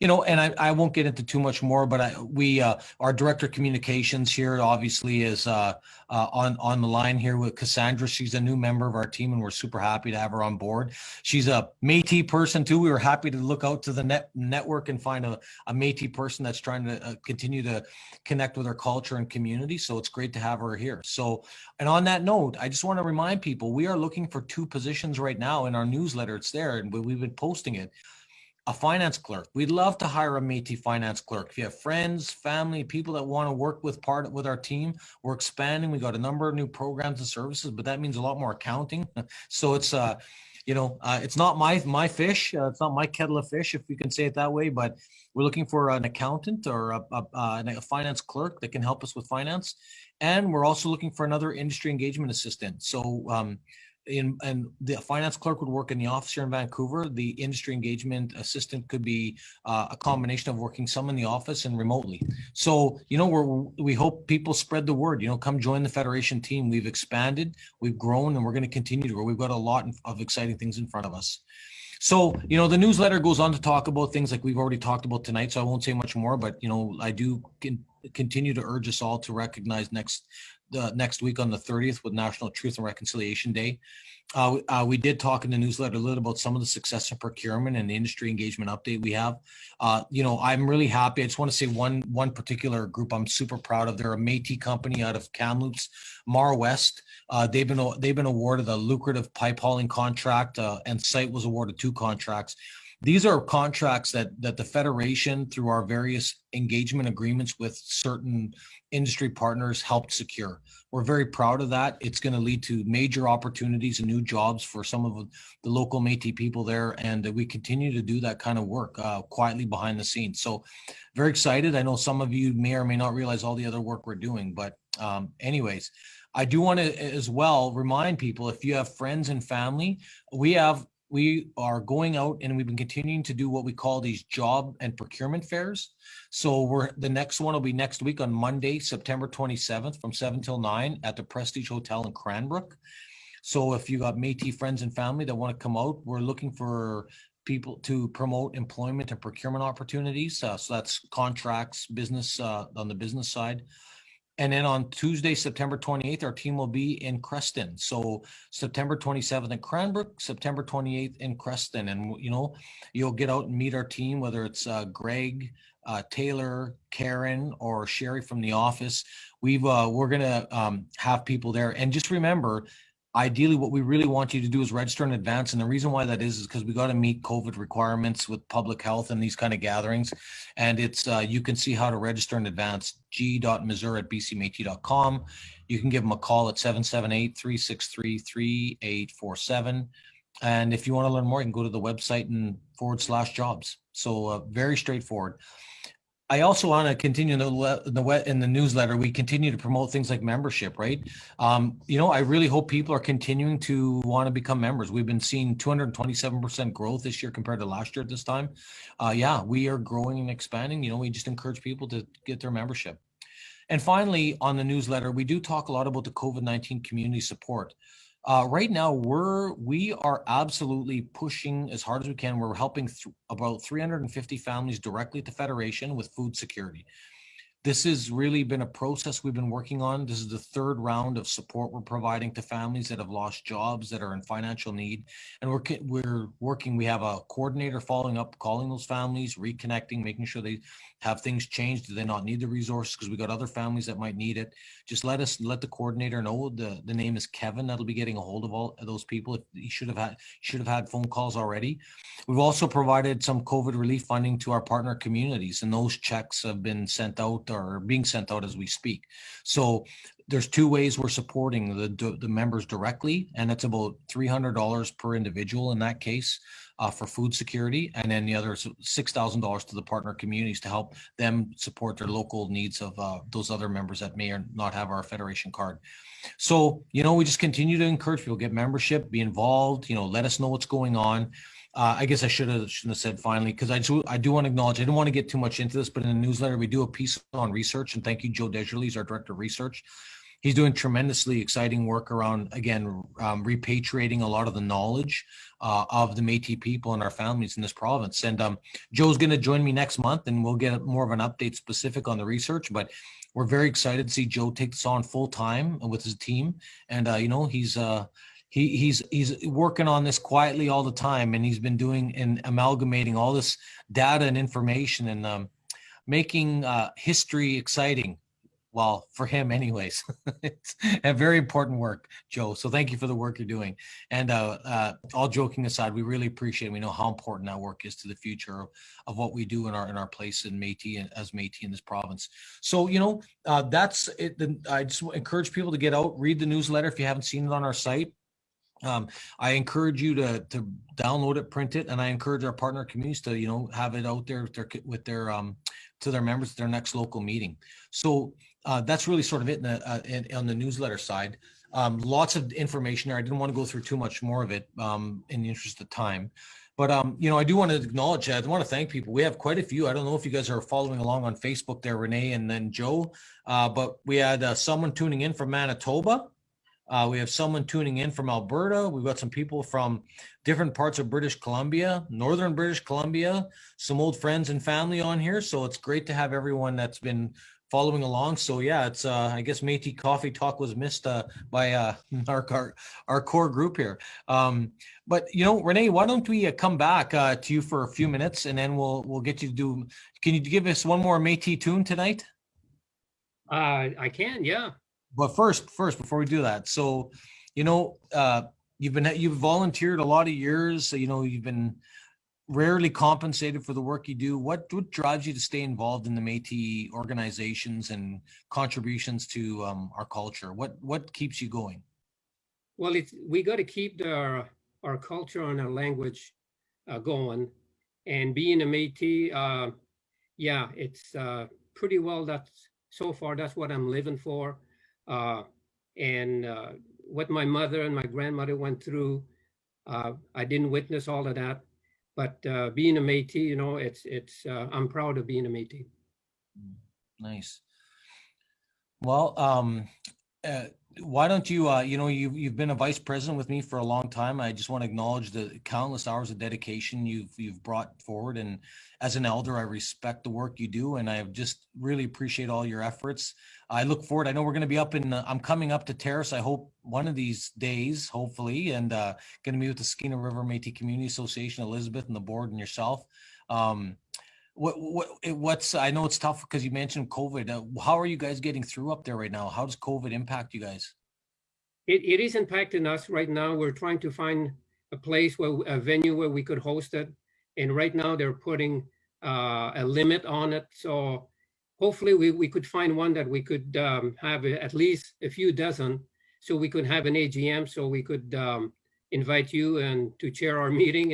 And I won't get into too much more, but our director of communications here obviously is on the line here with Cassandra. She's a new member of our team, and we're super happy to have her on board. She's a Métis person too. We were happy to look out to the network and find a Métis person that's trying to continue to connect with our culture and community. So it's great to have her here. So, and on that note, I just want to remind people, we are looking for 2 positions right now in our newsletter. It's there, and we've been posting it. A finance clerk. We'd love to hire a Métis finance clerk. If you have friends, family, people that want to work with our team, we're expanding. We got a number of new programs and services, but that means a lot more accounting. So it's it's not my fish. It's not my kettle of fish, if you can say it that way. But we're looking for an accountant or a finance clerk that can help us with finance, and we're also looking for another industry engagement assistant. So and the finance clerk would work in the office here in Vancouver. The industry engagement assistant could be a combination of working some in the office and remotely. So, we hope people spread the word, come join the Federation team. We've expanded, we've grown, and we're going to continue to grow. We've got a lot of exciting things in front of us. So, the newsletter goes on to talk about things like we've already talked about tonight, so I won't say much more, but, I do continue to urge us all to recognize next week on the 30th with National Truth and Reconciliation Day. We did talk in the newsletter a little about some of the success in procurement and the industry engagement update we have. I'm really happy. I just want to say one particular group I'm super proud of. They're a Métis company out of Kamloops, Mar West. They've been awarded a lucrative pipe hauling contract, and site was awarded 2 contracts. These are contracts that the Federation, through our various engagement agreements with certain industry partners, helped secure. We're very proud of that. It's going to lead to major opportunities and new jobs for some of the local Métis people there, and we continue to do that kind of work quietly behind the scenes. So very excited. I know some of you may or may not realize all the other work we're doing, but anyways, I do want to as well remind people, if you have friends and family, we are going out and we've been continuing to do what we call these job and procurement fairs. So the next one will be next week on Monday, September 27th from 7 till 9 at the Prestige Hotel in Cranbrook. So if you got Métis friends and family that want to come out, we're looking for people to promote employment and procurement opportunities. So that's contracts, business on the business side. And then on Tuesday, September 28th, our team will be in Creston. So September 27th in Cranbrook, September 28th in Creston. And, you'll get out and meet our team, whether it's Greg, Taylor, Karen, or Sherry from the office. We're going to have people there. And just remember, ideally, what we really want you to do is register in advance. And the reason why that is because we got to meet COVID requirements with public health and these kind of gatherings. And it's you can see how to register in advance, g.missouri@bcmétis.com. You can give them a call at 778-363-3847. And if you want to learn more, you can go to the website and /jobs. So very straightforward. I also want to continue in the newsletter. We continue to promote things like membership, right? I really hope people are continuing to want to become members. We've been seeing 227% growth this year compared to last year at this time. We are growing and expanding. We just encourage people to get their membership. And finally, on the newsletter, we do talk a lot about the COVID-19 community support. Right now, we are absolutely pushing as hard as we can. We're helping about 350 families directly at the Federation with food security. This has really been a process we've been working on. This is the 3rd round of support we're providing to families that have lost jobs, that are in financial need. And we're working, we have a coordinator following up, calling those families, reconnecting, making sure they have things changed. Do they not need the resources? Because we got other families that might need it. Just let the coordinator know. The name is Kevin. That'll be getting a hold of all of those people. He should have had phone calls already. We've also provided some COVID relief funding to our partner communities, and those checks have been sent out or being sent out as we speak. So there's 2 ways we're supporting the members directly, and it's about $300 per individual in that case for food security, and then the other is $6,000 to the partner communities to help them support their local needs of those other members that may or not have our Federation card. So, we just continue to encourage people, get membership, be involved, let us know what's going on. I guess I shouldn't have said finally, because I do want to acknowledge, I didn't want to get too much into this, but in the newsletter, we do a piece on research, and thank you, Joe Desjardins, he's our director of research. He's doing tremendously exciting work around, again, repatriating a lot of the knowledge of the Métis people and our families in this province. And Joe's going to join me next month, and we'll get more of an update specific on the research, but we're very excited to see Joe take this on full time with his team. And, he's working on this quietly all the time, and he's been doing and amalgamating all this data and information and making history exciting. Well, for him anyways. It's a very important work, Joe. So thank you for the work you're doing. And all joking aside, we really appreciate it. We know how important that work is to the future of what we do in our place in Métis and as Métis in this province. So, that's it. I just encourage people to get out, read the newsletter if you haven't seen it on our site. I encourage you to download it, print it, and I encourage our partner communities to have it out there with their to their members at their next local meeting. So that's really sort of it on the newsletter side. Lots of information there. I didn't want to go through too much more of it in the interest of time. But, I do want to acknowledge that. I want to thank people. We have quite a few. I don't know if you guys are following along on Facebook there, Renee and then Joe. But we had someone tuning in from Manitoba. We have someone tuning in from Alberta. We've got some people from different parts of British Columbia, northern British Columbia, some old friends and family on here. So it's great to have everyone that's been following along. So yeah, it's I guess Métis Coffee Talk was missed by our core group here. But Renee, why don't we come back to you for a few minutes, and then we'll get you to do. Can you give us one more Métis tune tonight? I can, yeah. But first, before we do that, so you've volunteered a lot of years. So, you've been rarely compensated for the work you do. What drives you to stay involved in the Métis organizations and contributions to our culture? What keeps you going? Well, we got to keep our culture and our language going, and being a Métis, yeah, it's pretty well. So far that's what I'm living for, and what my mother and my grandmother went through. I didn't witness all of that. But being a Métis, it's I'm proud of being a Métis. Nice. Well, why don't you, you've been a vice president with me for a long time. I just want to acknowledge the countless hours of dedication you've brought forward. And as an elder, I respect the work you do, and I just really appreciate all your efforts. I look forward. I know we're going to be I'm coming up to Terrace, I hope one of these days, hopefully, and going to meet with the Skeena River Métis Community Association, Elizabeth and the board and yourself. What's I know it's tough because you mentioned COVID. How are you guys getting through up there right now? How does COVID impact you guys? It is impacting us right now. We're trying to find a venue where we could host it. And right now they're putting a limit on it. So hopefully we could find one that we could have at least a few dozen, so we could have an AGM, so we could invite you and to chair our meeting.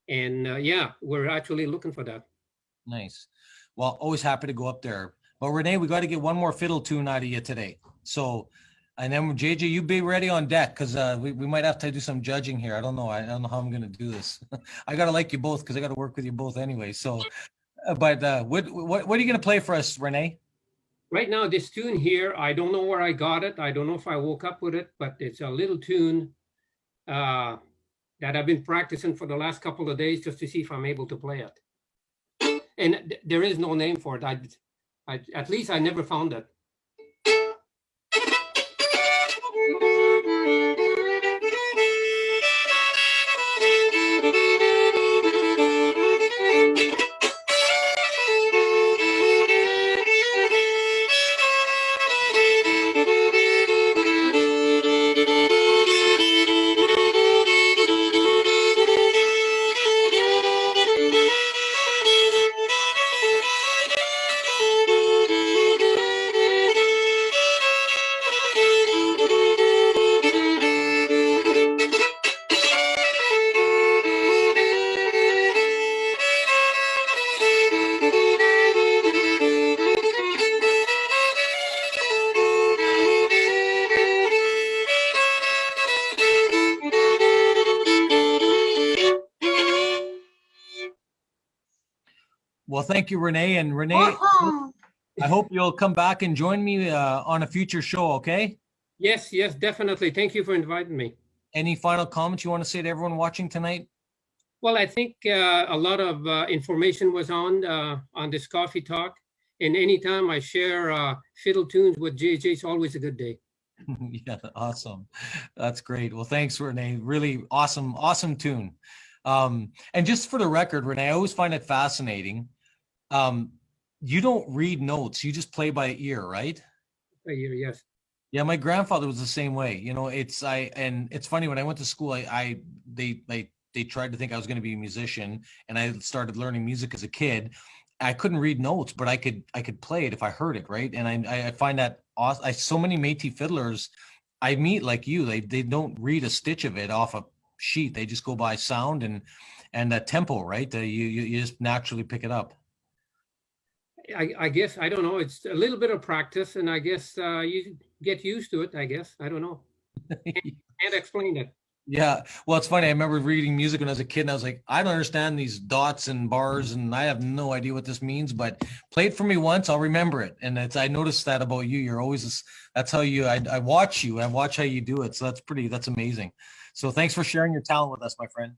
And yeah, we're actually looking for that. Nice. Well, always happy to go up there. But Renee, we got to get one more fiddle tune out of you today. So, and then JJ, you be ready on deck, because we might have to do some judging here. I don't know how I'm going to do this. I got to like you both because I got to work with you both anyway. So, but what are you going to play for us, Renee? Right now, this tune here, I don't know where I got it. I don't know if I woke up with it, but it's a little tune that I've been practicing for the last couple of days just to see if I'm able to play it. And there is no name for it. At least I never found it. Well, thank you, Renee. And Renee, I hope you'll come back and join me on a future show, okay? Yes, definitely. Thank you for inviting me. Any final comments you want to say to everyone watching tonight? Well, I think a lot of information was on this coffee talk. And anytime I share fiddle tunes with JJ, it's always a good day. Yeah, awesome. That's great. Well, thanks, Renee. Really awesome tune. And just for the record, Renee, I always find it fascinating. You don't read notes, you just play by ear, right? By ear, yes. Yeah, my grandfather was the same way. And it's funny, when I went to school, they tried to think I was going to be a musician, and I started learning music as a kid. I couldn't read notes, but I could play it if I heard it, right? And I find that awesome. So many Métis fiddlers I meet like you, they don't read a stitch of it off a sheet. They just go by sound and that tempo, right? You just naturally pick it up. I guess, I don't know, it's a little bit of practice, and I guess get used to it, I guess. I don't know. Can't explain it. Yeah. Well, it's funny. I remember reading music when I was a kid and I was like, I don't understand these dots and bars and I have no idea what this means, but play it for me once, I'll remember it. And I noticed that about you. You're always, that's how I watch you. I watch how you do it. So that's amazing. So thanks for sharing your talent with us, my friend.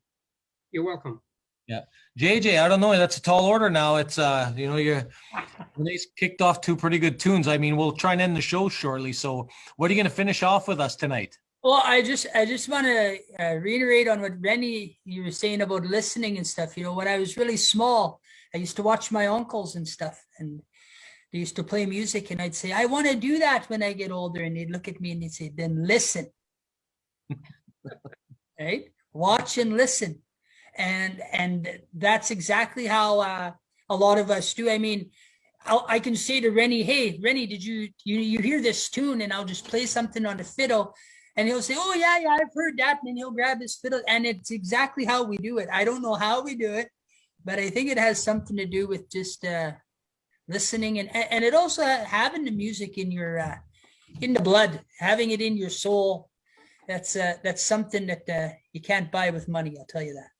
You're welcome. Yeah. JJ, I don't know. That's a tall order now. It's, Renee's kicked off two pretty good tunes. I mean, we'll try and end the show shortly. So what are you going to finish off with us tonight? Well, I just want to reiterate on what Rennie, you were saying about listening and stuff. When I was really small, I used to watch my uncles and stuff, and they used to play music, and I'd say, I want to do that when I get older. And they'd look at me and they'd say, then listen. Right? Watch and listen. And that's exactly how a lot of us do. I mean, I can say to Rennie, hey, Rennie, did you hear this tune? And I'll just play something on the fiddle. And he'll say, oh, yeah, I've heard that. And then he'll grab his fiddle. And it's exactly how we do it. I don't know how we do it, but I think it has something to do with just listening. And it also having the music in your in the blood, having it in your soul. That's something that you can't buy with money. I'll tell you that.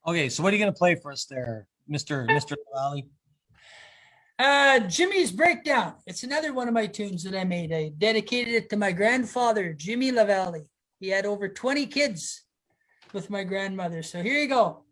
Okay, so what are you going to play for us there, Mr. Valley? Jimmy's Breakdown. It's another one of my tunes that I made. I dedicated it to my grandfather, Jimmy LaValle. He had over 20 kids with my grandmother. So here you go.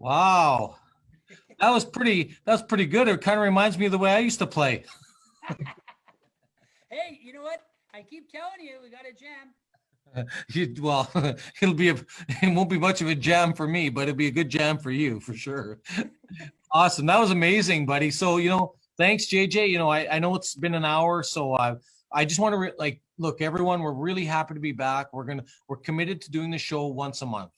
Wow. That was pretty good. It kind of reminds me of the way I used to play. Hey, you know what? I keep telling you, we got a jam. It won't be much of a jam for me, but it'll be a good jam for you for sure. Awesome. That was amazing, buddy. So, thanks, JJ. I know it's been an hour, so I just want to look, everyone, we're really happy to be back. We're committed to doing the show once a month.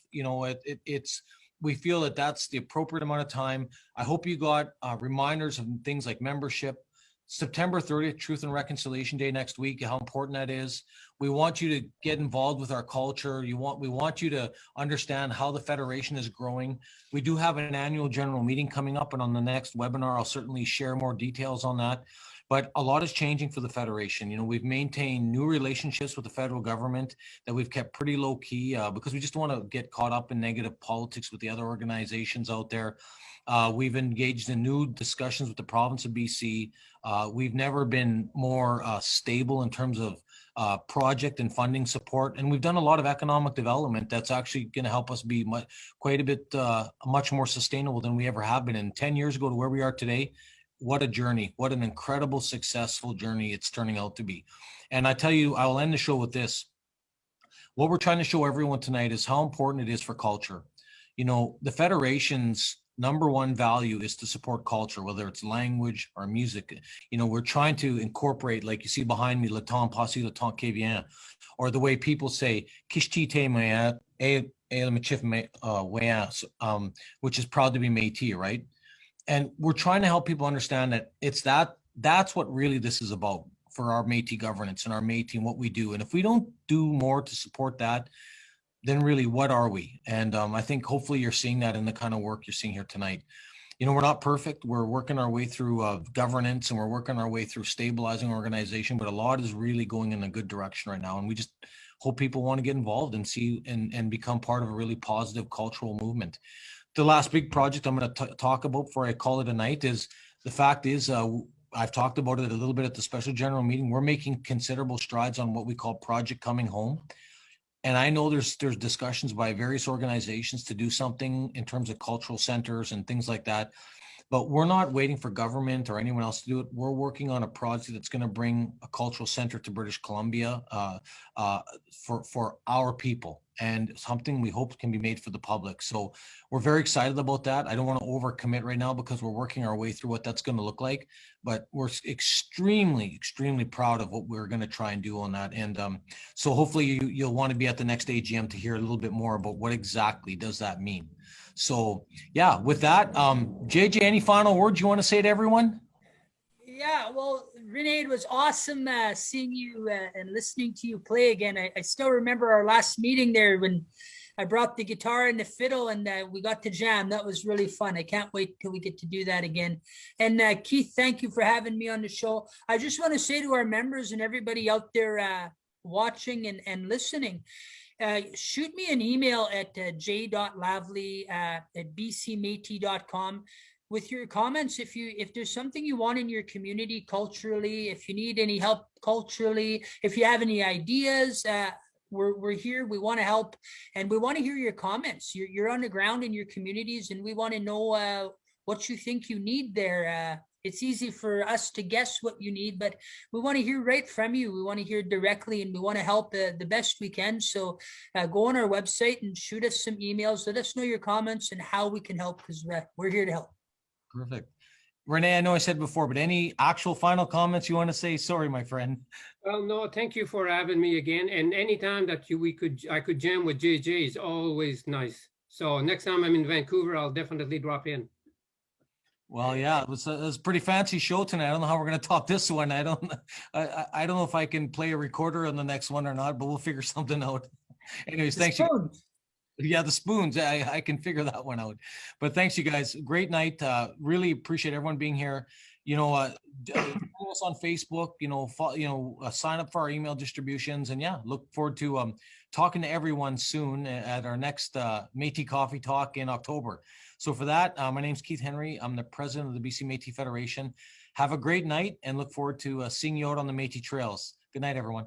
We feel that that's the appropriate amount of time. I hope you got reminders of things like membership. September 30th, Truth and Reconciliation Day next week, how important that is. We want you to get involved with our culture. We want you to understand how the Federation is growing. We do have an annual general meeting coming up, and on the next webinar, I'll certainly share more details on that. But a lot is changing for the Federation. We've maintained new relationships with the federal government that we've kept pretty low key because we just don't want to get caught up in negative politics with the other organizations out there. We've engaged in new discussions with the province of BC. We've never been more stable in terms of project and funding support. And we've done a lot of economic development that's actually going to help us be quite a bit much more sustainable than we ever have been. And 10 years ago to where we are today, what a journey, what an incredible, successful journey it's turning out to be. And I tell you, I'll end the show with this. What we're trying to show everyone tonight is how important it is for culture. The Federation's number one value is to support culture, whether it's language or music. We're trying to incorporate, like you see behind me, le temps passé, le temps qui vient, or the way people say, which is proud to be Métis, right? And we're trying to help people understand that that's what really this is about for our Métis governance and our Métis and what we do. And if we don't do more to support that, then really, what are we? And I think hopefully you're seeing that in the kind of work you're seeing here tonight. we're not perfect. We're working our way through governance, and we're working our way through stabilizing organization, but a lot is really going in a good direction right now. And we just hope people want to get involved and see and become part of a really positive cultural movement. The last big project I'm going to talk about before I call it a night is the fact is, I've talked about it a little bit at the special general meeting. We're making considerable strides on what we call Project Coming Home. And I know there's discussions by various organizations to do something in terms of cultural centers and things like that. But we're not waiting for government or anyone else to do it. We're working on a project that's going to bring a cultural center to British Columbia for our people, and something we hope can be made for the public. So we're very excited about that. I don't want to overcommit right now because we're working our way through what that's going to look like, but we're extremely, extremely proud of what we're going to try and do on that. And so hopefully you'll want to be at the next AGM to hear a little bit more about what exactly does that mean. So yeah, with that, JJ, any final words you want to say to everyone? Yeah, well, Renee, it was awesome seeing you and listening to you play again. I still remember our last meeting there when I brought the guitar and the fiddle and we got to jam. That was really fun. I can't wait till we get to do that again. And Keith, thank you for having me on the show. I just want to say to our members and everybody out there watching and listening, shoot me an email at j.lavely at bcmétis.com with your comments. If there's something you want in your community culturally, if you need any help culturally, if you have any ideas, we're here. We want to help, and we want to hear your comments. You're on the ground in your communities, and we want to know what you think you need there. It's easy for us to guess what you need, but we want to hear right from you. We want to hear directly, and we want to help the best we can. So go on our website and shoot us some emails. Let us know your comments and how we can help, because we're here to help. Perfect. Renee, I know I said before, but any actual final comments you want to say? Sorry, my friend. Well, no, thank you for having me again. And anytime that I could jam with JJ is always nice. So next time I'm in Vancouver, I'll definitely drop in. Well, yeah, it was a pretty fancy show tonight. I don't know how we're going to top this one. I don't know if I can play a recorder on the next one or not, but we'll figure something out. Anyways, thanks you. Yeah, the spoons. I can figure that one out. But thanks, you guys. Great night. Really appreciate everyone being here. Follow us on Facebook. Sign up for our email distributions, and yeah, look forward to talking to everyone soon at our next Métis Coffee Talk in October. So for that, my name's Keith Henry. I'm the president of the BC Métis Federation. Have a great night, and look forward to seeing you out on the Métis trails. Good night, everyone.